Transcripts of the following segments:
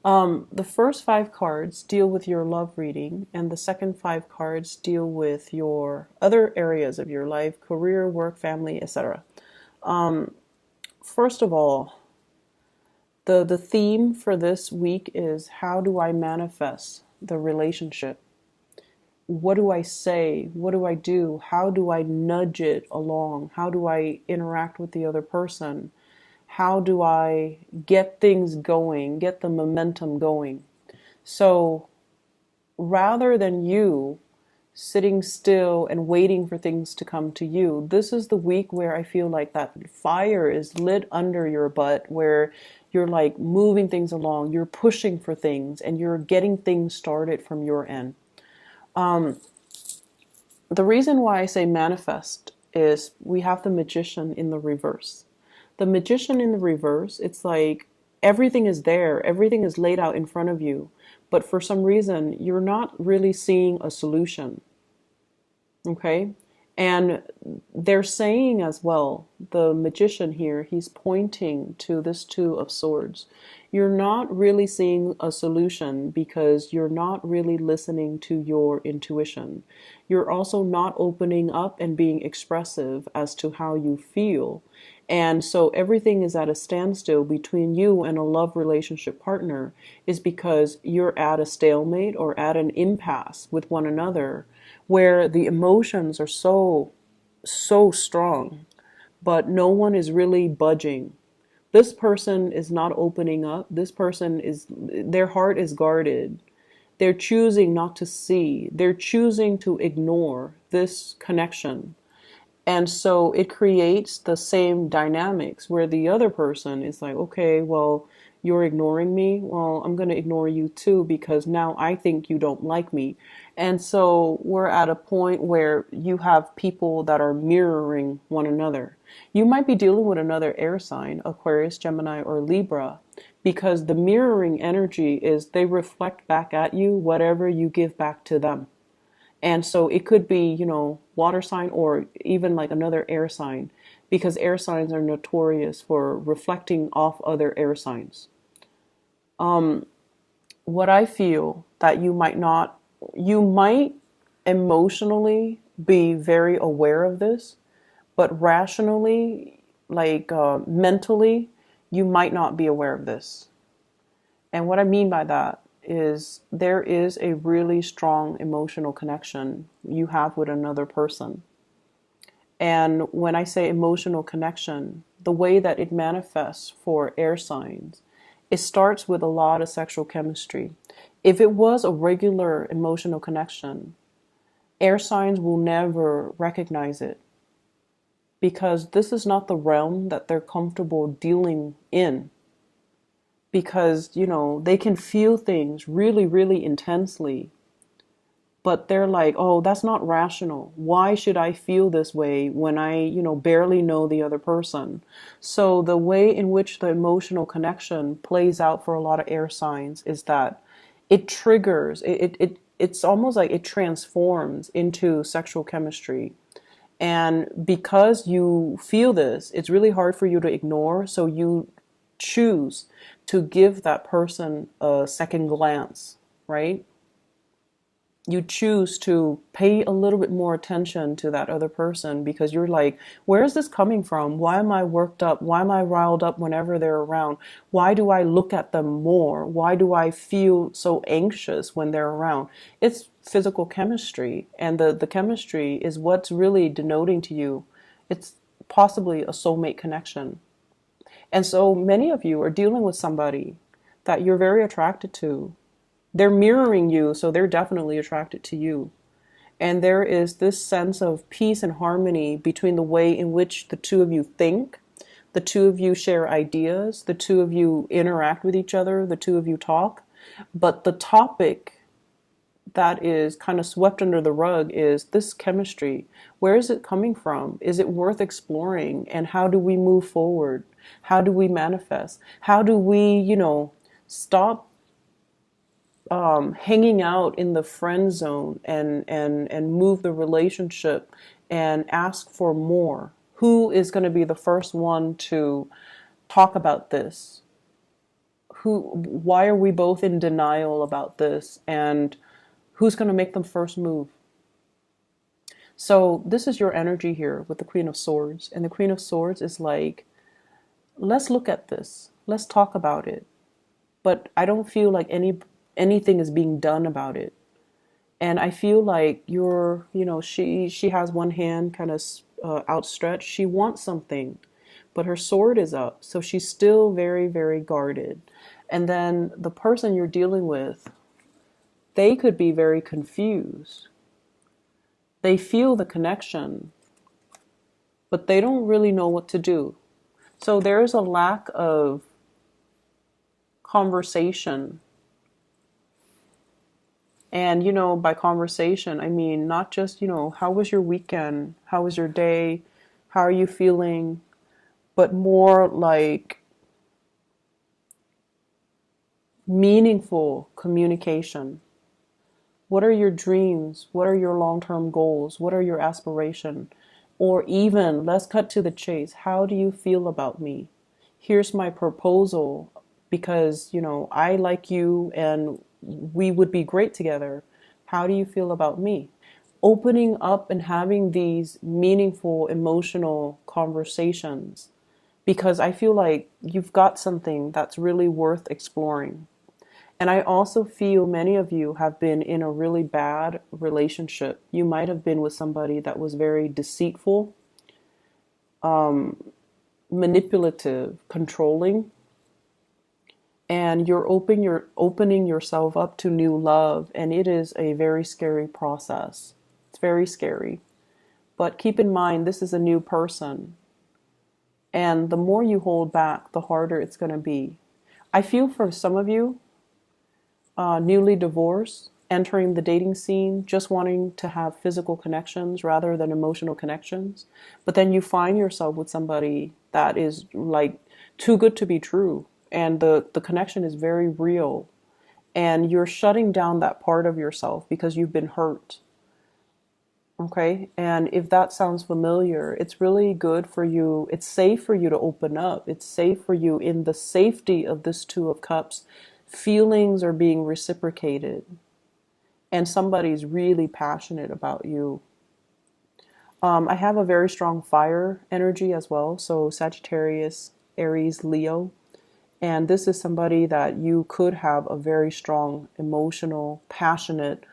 The first five cards deal with your love reading, and the second five cards deal with your other areas of your life, career, work, family, etc. First of all, the theme for this week is how do I manifest the relationship? What do I say? What do I do? How do I nudge it along? How do I interact with the other person? How do I get things going, get the momentum going? So rather than you sitting still and waiting for things to come to you, this is the week where I feel like that fire is lit under your butt, where you're like moving things along, you're pushing for things, and you're getting things started from your end. The reason why I say manifest is we have the magician in the reverse. The magician in the reverse, it's like everything is there, everything is laid out in front of you, but for some reason you're not really seeing a solution. Okay? And they're saying as well, the magician here, he's pointing to this Two of Swords. You're not really seeing a solution because you're not really listening to your intuition. You're also not opening up and being expressive as to how you feel. And so everything is at a standstill between you and a love relationship partner is because you're at a stalemate or at an impasse with one another where the emotions are so strong, but no one is really budging. This person is not opening up. This person is, their heart is guarded. They're choosing not to see. They're choosing to ignore this connection. And so it creates the same dynamics where the other person is like, okay, well, you're ignoring me. Well, I'm going to ignore you too because now I think you don't like me. And so we're at a point where you have people that are mirroring one another. You might be dealing with another air sign, Aquarius, Gemini, or Libra, because the mirroring energy is they reflect back at you whatever you give back to them. And so it could be, water sign or even like another air sign, because air signs are notorious for reflecting off other air signs. What I feel that you might emotionally be very aware of this, but rationally, like mentally, you might not be aware of this. And what I mean by that is there is a really strong emotional connection you have with another person. And when I say emotional connection, the way that it manifests for air signs, it starts with a lot of sexual chemistry. If it was a regular emotional connection, air signs will never recognize it because this is not the realm that they're comfortable dealing in. Because, they can feel things really, really intensely, but they're like, oh, that's not rational. Why should I feel this way when I, barely know the other person? So the way in which the emotional connection plays out for a lot of air signs is that it triggers, it's almost like it transforms into sexual chemistry. And because you feel this, it's really hard for you to ignore. So you choose to give that person a second glance, right? You choose to pay a little bit more attention to that other person because you're like, where is this coming from? Why am I worked up? Why am I riled up whenever they're around? Why do I look at them more? Why do I feel so anxious when they're around? It's physical chemistry, and the chemistry is what's really denoting to you. It's possibly a soulmate connection. And so many of you are dealing with somebody that you're very attracted to. They're mirroring you, so they're definitely attracted to you. And there is this sense of peace and harmony between the way in which the two of you think, the two of you share ideas, the two of you interact with each other, the two of you talk. But the topic that is kind of swept under the rug is this chemistry. Where is it coming from? Is it worth exploring? And how do we move forward? How do we manifest? How do we, stop hanging out in the friend zone and move the relationship and ask for more? Who is going to be the first one to talk about this? why are we both in denial about this, and who's going to make the first move? So this is your energy here with the Queen of Swords. And the Queen of Swords is like, let's look at this. Let's talk about it. But I don't feel like anything is being done about it. And I feel like she has one hand kind of outstretched. She wants something, but her sword is up. So she's still very, very guarded. And then the person you're dealing with, they could be very confused. They feel the connection, but they don't really know what to do. So there's a lack of conversation. And, by conversation, I mean, not just, how was your weekend? How was your day? How are you feeling? But more like meaningful communication. What are your dreams? What are your long-term goals? What are your aspirations? Or even, let's cut to the chase. How do you feel about me? Here's my proposal because, I like you and we would be great together. How do you feel about me? Opening up and having these meaningful, emotional conversations, because I feel like you've got something that's really worth exploring. And I also feel many of you have been in a really bad relationship. You might have been with somebody that was very deceitful, manipulative, controlling, and you're opening yourself up to new love, and it is a very scary process. It's very scary. But keep in mind, this is a new person. And the more you hold back, the harder it's going to be. I feel for some of you, newly divorced, entering the dating scene, just wanting to have physical connections rather than emotional connections. But then you find yourself with somebody that is like too good to be true. And the connection is very real. And you're shutting down that part of yourself because you've been hurt. Okay? And if that sounds familiar, it's really good for you. It's safe for you to open up. It's safe for you in the safety of this Two of Cups. Feelings are being reciprocated. And somebody's really passionate about you. I have a very strong fire energy as well. So Sagittarius, Aries, Leo. And this is somebody that you could have a very strong, emotional, passionate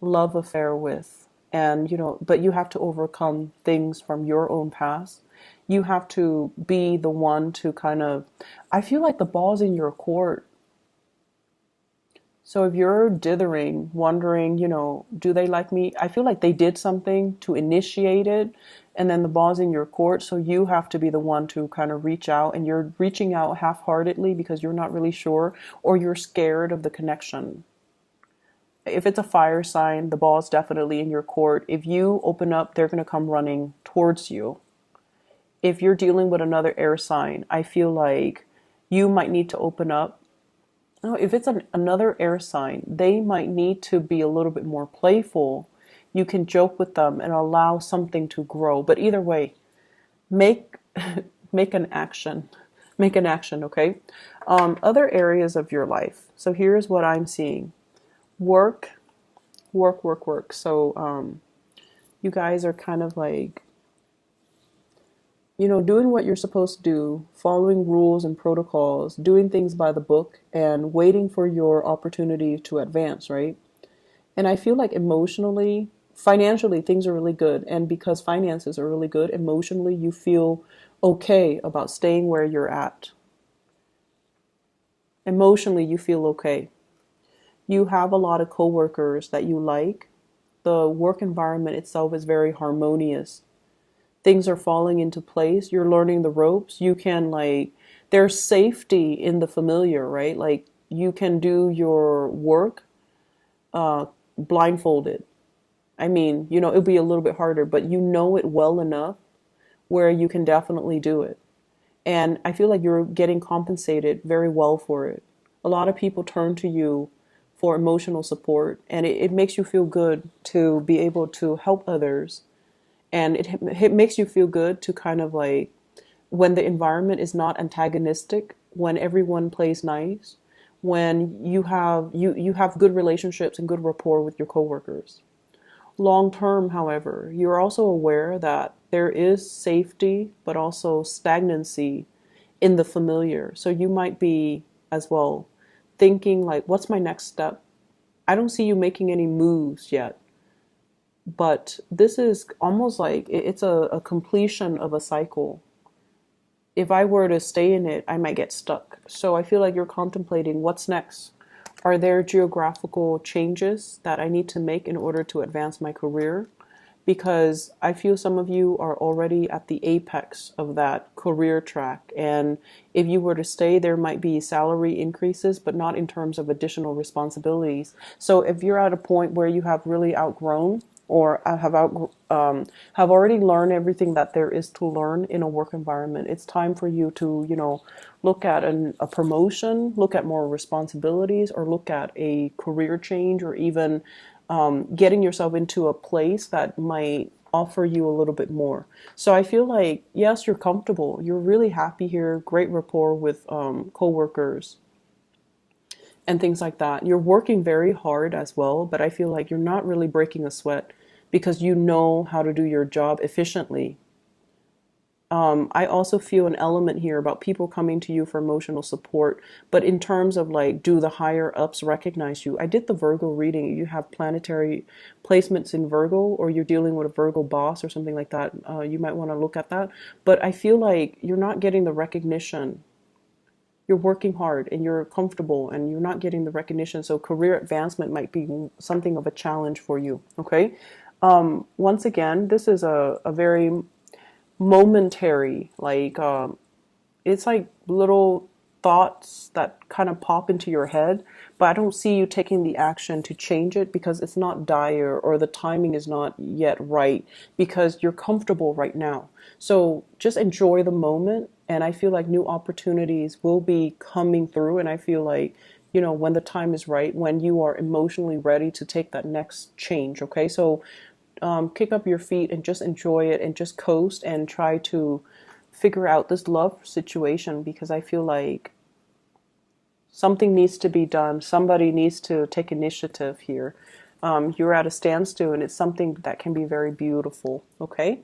love affair with. And, but you have to overcome things from your own past. You have to be the one to I feel like the ball's in your court. So if you're dithering, wondering, do they like me? I feel like they did something to initiate it, and then the ball's in your court. So you have to be the one to kind of reach out, and you're reaching out half-heartedly because you're not really sure, or you're scared of the connection. If it's a fire sign, the ball's definitely in your court. If you open up, they're going to come running towards you. If you're dealing with another air sign, I feel like you might need to open up. If it's another air sign, they might need to be a little bit more playful. You can joke with them and allow something to grow. But either way, make an action. Make an action, okay? Other areas of your life. So here's what I'm seeing. Work. So you guys are kind of like, doing what you're supposed to do, following rules and protocols, doing things by the book, and waiting for your opportunity to advance, right? And I feel like emotionally, financially, things are really good. And because finances are really good, emotionally, you feel okay about staying where you're at. Emotionally, you feel okay. You have a lot of coworkers that you like. The work environment itself is very harmonious. Things are falling into place. You're learning the ropes. You can there's safety in the familiar, right? Like you can do your work blindfolded. I mean, it'll be a little bit harder, but you know it well enough where you can definitely do it. And I feel like you're getting compensated very well for it. A lot of people turn to you for emotional support, and it makes you feel good to be able to help others. And it makes you feel good to kind of when the environment is not antagonistic, when everyone plays nice, when you have good relationships and good rapport with your coworkers. Long term, however, you're also aware that there is safety but also stagnancy in the familiar. So you might be as well thinking like, what's my next step? I don't see you making any moves yet, but this is almost like it's a completion of a cycle. If I were to stay in it, I might get stuck. So I feel like you're contemplating what's next. Are there geographical changes that I need to make in order to advance my career? Because I feel some of you are already at the apex of that career track. And if you were to stay, there might be salary increases, but not in terms of additional responsibilities. So if you're at a point where you have really outgrown or have already learned everything that there is to learn in a work environment, it's time for you to, look at a promotion, look at more responsibilities, or look at a career change, or even getting yourself into a place that might offer you a little bit more. So I feel like, yes, you're comfortable. You're really happy here, great rapport with coworkers and things like that. You're working very hard as well, but I feel like you're not really breaking a sweat because you know how to do your job efficiently. I also feel an element here about people coming to you for emotional support, but in terms of like, do the higher ups recognize you? I did the Virgo reading. You have planetary placements in Virgo, or you're dealing with a Virgo boss or something like that. You might want to look at that. But I feel like you're not getting the recognition. You're working hard and you're comfortable and you're not getting the recognition. So career advancement might be something of a challenge for you. Okay. Once again, this is a very momentary, like it's like little thoughts that kind of pop into your head, but I don't see you taking the action to change it because it's not dire or the timing is not yet right, because you're comfortable right now. So just enjoy the moment, and I feel like new opportunities will be coming through, and I feel like, when the time is right, when you are emotionally ready to take that next change. Okay, so kick up your feet and just enjoy it and just coast and try to figure out this love situation, because I feel like something needs to be done. Somebody needs to take initiative here. You're at a standstill and it's something that can be very beautiful. Okay.